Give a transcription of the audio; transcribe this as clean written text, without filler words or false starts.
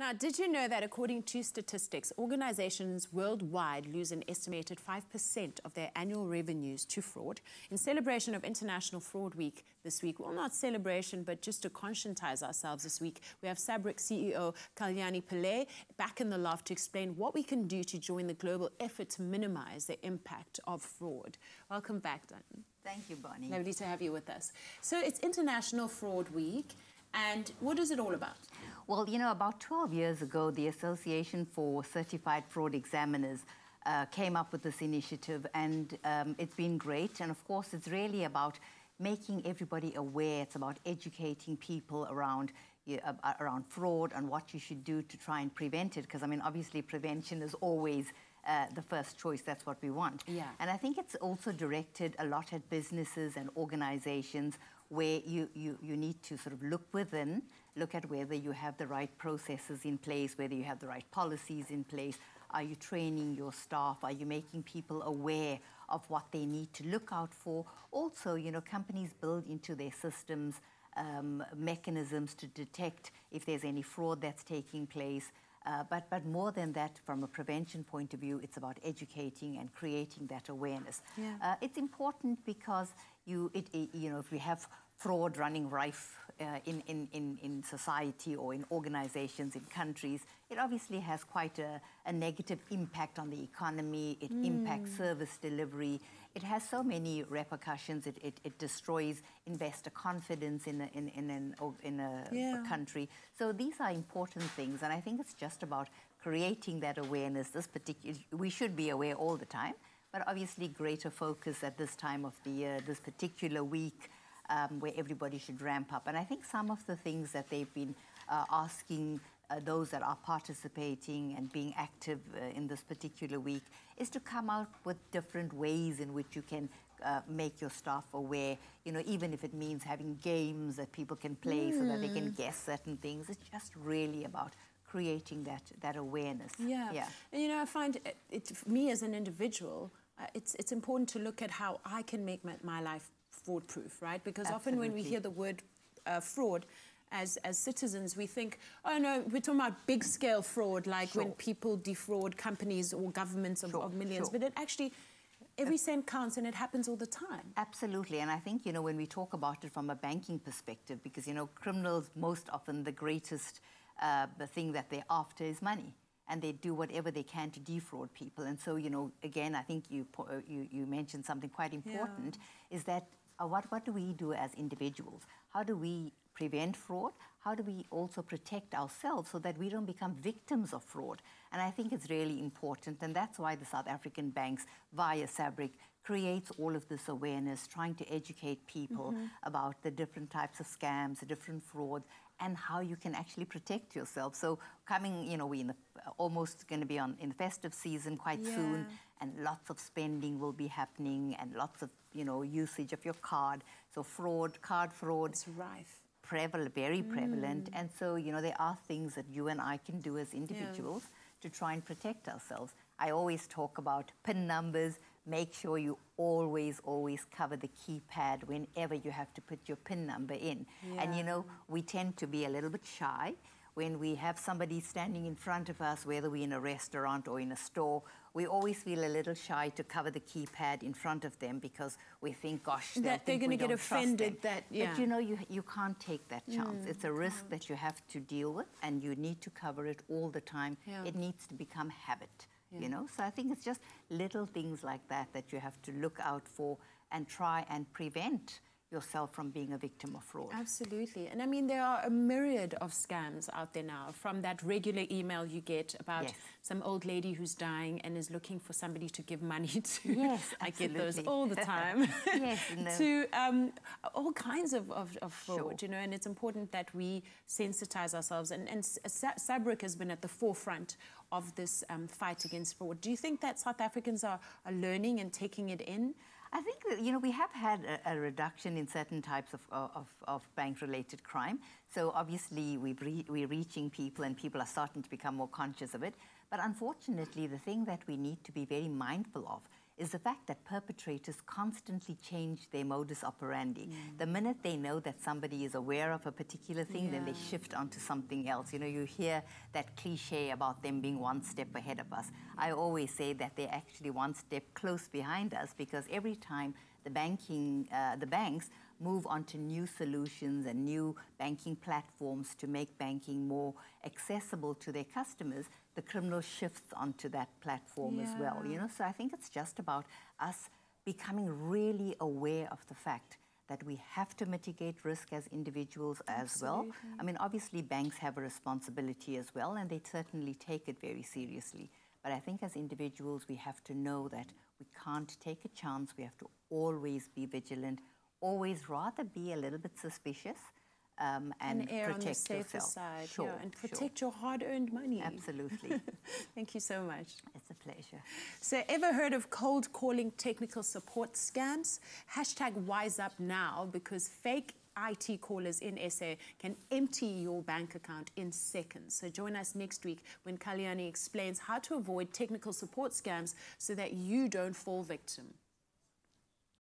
Now, did you know that according to statistics, organizations worldwide lose an estimated 5% of their annual revenues to fraud? In celebration of International Fraud Week this week, well, not celebration, but just to conscientize ourselves this week, we have SABRIC CEO Kalyani Pillay back in the loft to explain what we can do to join the global effort to minimize the impact of fraud. Welcome back, Duncan. Thank you, Bonnie. Lovely to have you with us. So it's International Fraud Week. And what is it all about? Well, you know, about 12 years ago, the Association for Certified Fraud Examiners came up with this initiative, and it's been great. And of course, it's really about making everybody aware. It's about educating people around fraud and what you should do to try and prevent it. Because, I mean, obviously, prevention is always the first choice. That's what we want. Yeah. And I think it's also directed a lot at businesses and organizations where you need to sort of look within, look at whether you have the right processes in place, whether you have the right policies in place. Are you training your staff? Are you making people aware of what they need to look out for? Also, you know, companies build into their systems mechanisms to detect if there's any fraud that's taking place. But more than that, from a prevention point of view, it's about educating and creating that awareness. Yeah. It's important because you know, if we have fraud running rife in society or in organizations, in countries, it obviously has quite a negative impact on the economy. It impacts service delivery. It has so many repercussions. It destroys investor confidence in a country. So these are important things, and I think it's just about creating that awareness. We should be aware all the time, but obviously greater focus at this time of the year, this particular week, where everybody should ramp up. And I think some of the things that they've been asking those that are participating and being active in this particular week is to come out with different ways in which you can make your staff aware, you know, even if it means having games that people can play so that they can guess certain things. It's just really about creating that awareness. Yeah. And, you know, I find me as an individual, it's important to look at how I can make my life fraud-proof, right? Because often when we hear the word fraud, as citizens, we think, oh no, we're talking about big-scale fraud, like when people defraud companies or governments of millions. But it actually, every cent counts, and it happens all the time. Absolutely, and I think, you know, when we talk about it from a banking perspective, because, you know, criminals, most often the greatest the thing that they're after is money. And they do whatever they can to defraud people. And so, you know, again, I think you mentioned something quite important, is that what do we do as individuals? How do we prevent fraud? How do we also protect ourselves so that we don't become victims of fraud? And I think it's really important, and that's why the South African banks, via SABRIC, creates all of this awareness, trying to educate people about the different types of scams, the different frauds, and how you can actually protect yourself. So coming, you know, we're almost going to be in the festive season quite soon, and lots of spending will be happening, and lots of, you know, usage of your card. So card fraud. It's rife. Very prevalent. And so, you know, there are things that you and I can do as individuals to try and protect ourselves. I always talk about PIN numbers. Make sure you always cover the keypad whenever you have to put your PIN number in. And, you know, we tend to be a little bit shy when we have somebody standing in front of us, whether we're in a restaurant or in a store. We always feel a little shy to cover the keypad in front of them because we think, gosh, they're going to get offended. But, you know, you can't take that chance. It's a risk that you have to deal with, and you need to cover it all the time. It needs to become habit. You know, so I think it's just little things like that you have to look out for and try and prevent yourself from being a victim of fraud. Absolutely. And I mean, there are a myriad of scams out there now, from that regular email you get about some old lady who's dying and is looking for somebody to give money to. Yes, I get those all the time. To all kinds of fraud, you know, and it's important that we sensitize ourselves. And SABRIC has been at the forefront of this fight against fraud. Do you think that South Africans are learning and taking it in? I think that, you know, we have had a reduction in certain types of bank-related crime. So obviously we're reaching people, and people are starting to become more conscious of it. But unfortunately, the thing that we need to be very mindful of is the fact that perpetrators constantly change their modus operandi. The minute they know that somebody is aware of a particular thing, then they shift onto something else. You know, you hear that cliche about them being one step ahead of us. I always say that they're actually one step close behind us, because every time the banks move on to new solutions and new banking platforms to make banking more accessible to their customers, the criminal shifts onto that platform as well. You know, so I think it's just about us becoming really aware of the fact that we have to mitigate risk as individuals as well. I mean, obviously banks have a responsibility as well, and they certainly take it very seriously. But I think as individuals, we have to know that we can't take a chance. We have to always be vigilant, always rather be a little bit suspicious, and err protect on the safer yourself. side, Sure, and protect your hard-earned money. Absolutely. Thank you so much. It's a pleasure. So, ever heard of cold calling technical support scams? Hashtag Wise Up now, because fake IT callers in SA can empty your bank account in seconds. So join us next week when Kalyani explains how to avoid technical support scams so that you don't fall victim.